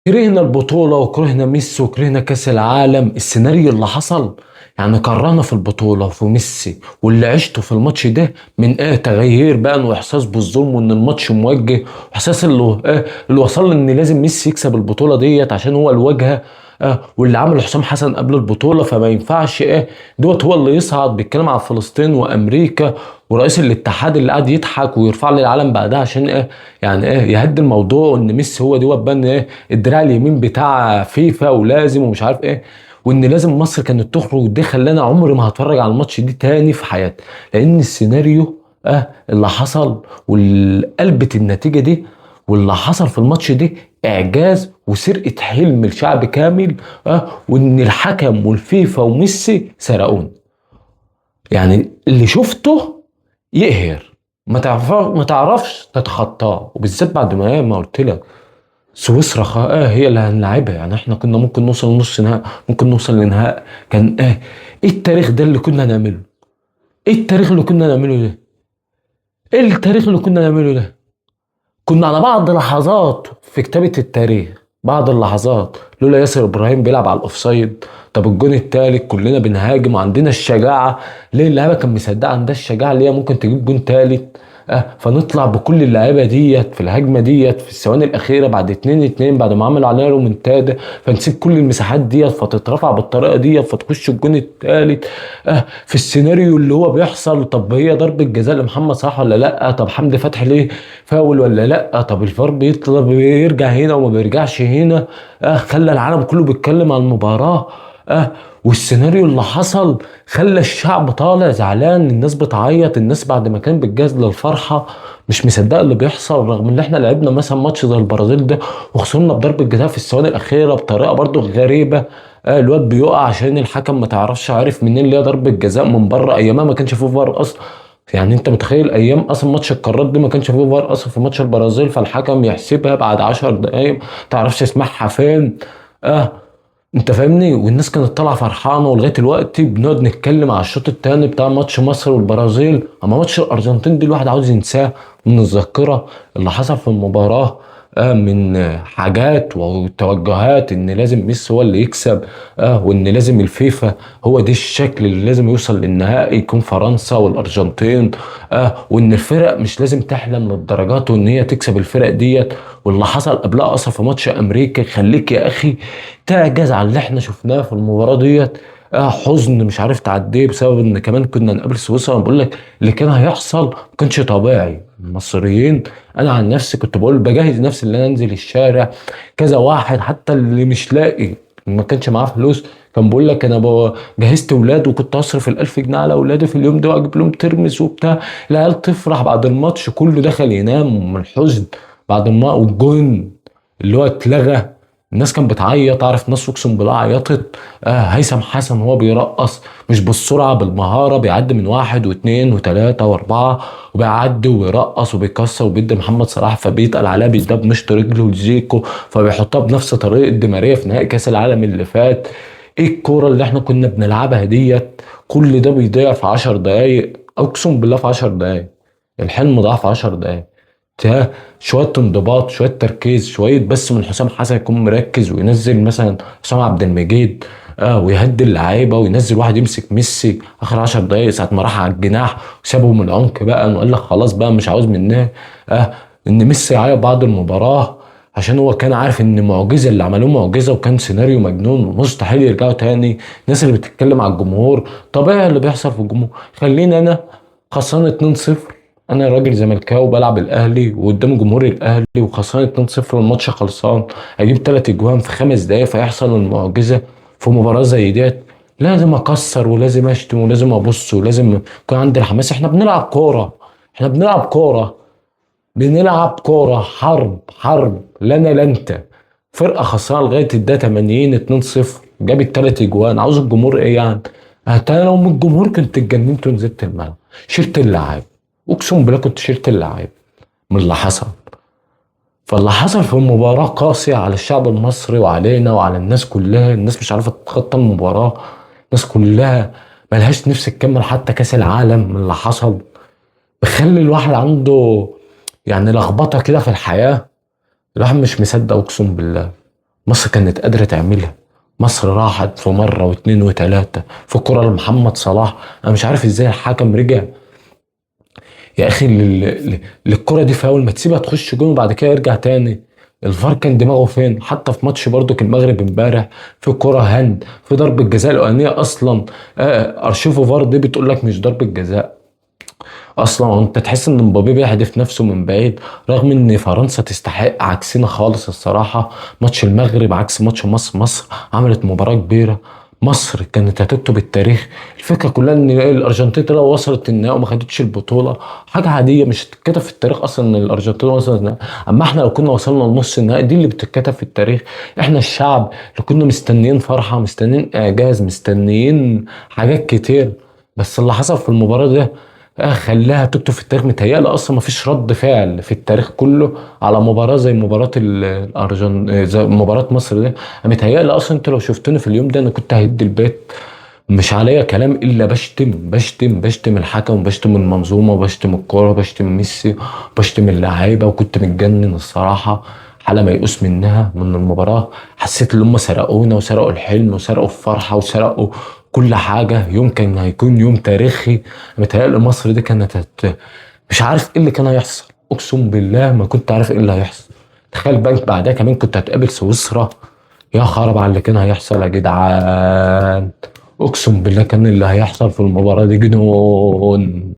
كرهنا البطولة وكرهنا ميسي وكرهنا كأس العالم. السيناريو اللي حصل يعني كرهنا في البطولة وفي ميسي، واللي عشته في الماتش ده من تغيير بقى واحساس بالظلم وان الماتش موجه، واحساس اللي وصل ان لازم ميسي يكسب البطولة ديت عشان هو الواجهة. واللي عمله حسام حسن قبل البطولة فما ينفعش دوت هو اللي يصعد. بيتكلم عن فلسطين وامريكا ورئيس الاتحاد اللي قاعد يضحك ويرفع لي العلم بعدها عشان يعني يهدي الموضوع، ان ميسي هو دوت بقى الدراع اليمين بتاع فيفا ولازم ومش عارف وان لازم مصر كانت تخرج. ده خلاني عمري ما هتفرج على الماتش دي تاني في حياتي، لان السيناريو اللي حصل والقلبة النتيجة دي واللي حصل في الماتش ده اعجاز وسرقة حلم الشعب كامل. وان الحكم والفيفا وميسي سرقون. يعني اللي شفته يقهر، ما تعرفش تتخطاه، وبالذات بعد ما قلت لك سويسرا هي اللي هنلعبها. يعني احنا كنا ممكن نوصل لنص نهائي، ممكن نوصل لنهائي. كان ايه التاريخ ده اللي كنا نعمله؟ ايه التاريخ اللي كنا نعمله ده؟ ايه التاريخ اللي كنا نعمله ده؟ كنا على بعض لحظات في كتابة التاريخ، بعض اللحظات لولا ياسر ابراهيم بيلعب على الاوفسايد. طب الجون التالت كلنا بنهاجم وعندنا الشجاعة. ليه اللعيبة كان مصدقة عندها الشجاعة اللي هي ممكن تجيب جون تالت؟ فنطلع بكل اللعيبه ديت في الهجمه ديت في الثواني الاخيره بعد 2-2 بعد ما عملوا علينا رومنتادا، فنسيب كل المساحات ديت فتترفع بالطريقه ديت فتخش الجون الثالث. في السيناريو اللي هو بيحصل، طب هي ضربه جزاء لمحمد صلاح ولا لا؟ طب حمدي فتحي ليه فاول ولا لا؟ طب الفار بيطلب يرجع هنا وما بيرجعش هنا. خلى العالم كله بيتكلم عن المباراه. والسيناريو اللي حصل خلى الشعب طالع زعلان، الناس بتعيط، الناس بعد ما كان بتجهز للفرحة مش مصدقة اللي بيحصل، رغم ان احنا لعبنا مثلا ماتش زي البرازيل ده وخسرنا بضربة جزاء في الثواني الأخيرة بطريقة برضو غريبة. الواد بيقع عشان الحكم ما تعرفش عارف منين اللي هي ضربة جزاء من بره، ايامها ما كانش فيه فار اصلا. يعني انت متخيل ايام اصلا ماتش القارات دي ما كانش فيه فار اصلا في ماتش البرازيل، فالحكم يحسبها بعد 10 دقايق ما تعرفش اسمعها فين. اه انت فاهمني؟ والناس كانت طالعه فرحانه، ولغايه دلوقتي بنقعد نتكلم على الشوط الثاني بتاع ماتش مصر والبرازيل. اما ماتش الارجنتين دي الواحد عاوز ينساه من الذاكره. اللي حصل في المباراه من حاجات وتوجهات ان لازم ميسي هو اللي يكسب. وان لازم الفيفا هو ده الشكل اللي لازم يوصل للنهائي يكون فرنسا والارجنتين. وان الفرق مش لازم تحلم للدرجات وان هي تكسب الفرق ديت. واللي حصل قبلها اصلا في ماتش امريكا يخليك يا اخي تعجز على اللي احنا شفناه في المباراه ديت. حزن مش عارف تعديه بسبب ان كمان كنا نقابل سويسرا. انا بقول لك اللي كان هيحصل ما كانش طبيعي. المصريين، انا عن نفسي كنت بقول بجهز نفسي ان انا انزل الشارع. كذا واحد حتى اللي مش لاقي ما كانش معاه فلوس كان بيقول لك انا جهزت ولاد وكنت هصرف ال1000 جنيه على اولادي في اليوم ده واجيب لهم ترمس وبتاع. العيال تفرح بعد الماتش كله دخل ينام من الحزن بعد ما والجون اللي هو اتلغى. الناس كانت بتعيط، اعرف ناس اقسم بالله عيطت. هيثم حسن هو بيرقص مش بالسرعه بالمهاره، بيعدي من واحد واثنين وثلاثه واربعه وبيعدي وبيرقص وبيكسر وبيدي محمد صلاح فبيتقل عليها بيدب مشط رجله لزيكو فبيحطها بنفس طريقه دي ماريا في نهائي كاس العالم اللي فات. ايه الكوره اللي احنا كنا بنلعبها ديت؟ كل ده بيضيع في 10 دقايق، اقسم بالله في 10 دقايق. الحلم ضاع في 10 دقايق. شويه انضباط، شويه تركيز، شويه بس من حسام حسن يكون مركز وينزل مثلا حسام عبد المجيد. ويهدي اللعيبه وينزل واحد يمسك ميسي اخر 10 دقايق ساعه ما راح على الجناح وسابه من العمق بقى وقال لك خلاص بقى مش عاوز مناه. ان ميسي يعيط بعد المباراه عشان هو كان عارف ان المعجزه اللي عملوه معجزه وكان سيناريو مجنون ومستحيل يرجعوا تاني. الناس اللي بتتكلم على الجمهور طبيعي اللي بيحصل في الجمهور. خليني انا خسران 2-0، انا راجل زملكاوي بلعب الاهلي وقدام جمهور الاهلي وخسران 2-0 والماتش خلصان، اجيب 3 اجوان في 5 دقايق فيحصل المعجزه في مباراه زي ديت. لازم اكسر ولازم اشتم ولازم ابص ولازم يكون عندي الحماس. احنا بنلعب كوره، احنا بنلعب كوره، بنلعب كوره حرب، حرب لنا لا انت. فرقه خسرانه لغايه الدقيقه 80 2-0 جابت 3 اجوان، عاوز الجمهور ايه يعني؟ انا لو من الجمهور كنت اتجننت ونزلت الملعب شلت اللعاب، اقسم بالله كنت شلت اللعيب من اللي حصل. فاللي حصل في المباراة قاسية على الشعب المصري وعلينا وعلى الناس كلها. الناس مش عارفة تتخطى المباراة، الناس كلها ملهاش نفس تكمل حتى كأس العالم من اللي حصل. بخلي الواحد عنده يعني لخبطة كده في الحياة. الواحد مش مصدق اقسم بالله. مصر كانت قادرة تعملها. مصر راحت في مرة واتنين وتلاتة في كرة لمحمد صلاح. أنا مش عارف إزاي الحكم رجع يا أخي للكرة دي فاول، ما تسيبها تخش جون وبعد كده يرجع تاني. الفار كان دماغه فين؟ حتى في ماتش برضو المغرب امبارح في كرة هند في ضربة جزاء الأولانية أصلا. أرشيفو فار دي بتقول لك مش ضربة جزاء اصلا. انت تحس ان مبابي بيهدف نفسه من بعيد، رغم ان فرنسا تستحق عكسنا خالص الصراحه. ماتش المغرب عكس ماتش مصر. مصر عملت مباراه كبيره. مصر كانت هتكتب التاريخ. الفكره كلها ان الارجنتين لو وصلت النهائي وما خدتش البطوله حاجه عاديه، مش هتتكتب في التاريخ اصلا ان الارجنتين وصلت النهائي. اما احنا لو كنا وصلنا لنص النهائي دي اللي بتتكتب في التاريخ. احنا الشعب اللي كنا مستنيين فرحه، مستنيين اعجاز، مستنيين حاجات كتير. بس اللي حصل في المباراه ده خلاها تكتب في التاريخ. متهيألي اصلا ما فيش رد فعل في التاريخ كله على مباراه زي مباراه زي مباراه مصر دي. متهيألي اصلا انت لو شفتني في اليوم ده انا كنت هيدي البيت. مش عليا كلام الا بشتم الحكم، وبشتم المنظومه، وبشتم الكوره، وبشتم ميسي، وبشتم اللعيبه. وكنت متجنن الصراحه، حاله ميؤوس منها من المباراه. حسيت ان هم سرقونا وسرقوا الحلم وسرقوا الفرحه وسرقوا كل حاجه. يوم كان هيكون يوم تاريخي. متهيألي مصر دي كانت مش عارف ايه اللي كان هيحصل. اقسم بالله ما كنت عارف ايه اللي هيحصل. تخيل بقى بعدها كمان كنت هتقابل سويسرا. يا خراب على اللي كان هيحصل يا جدعان. اقسم بالله كان اللي هيحصل في المباراة دي جنون.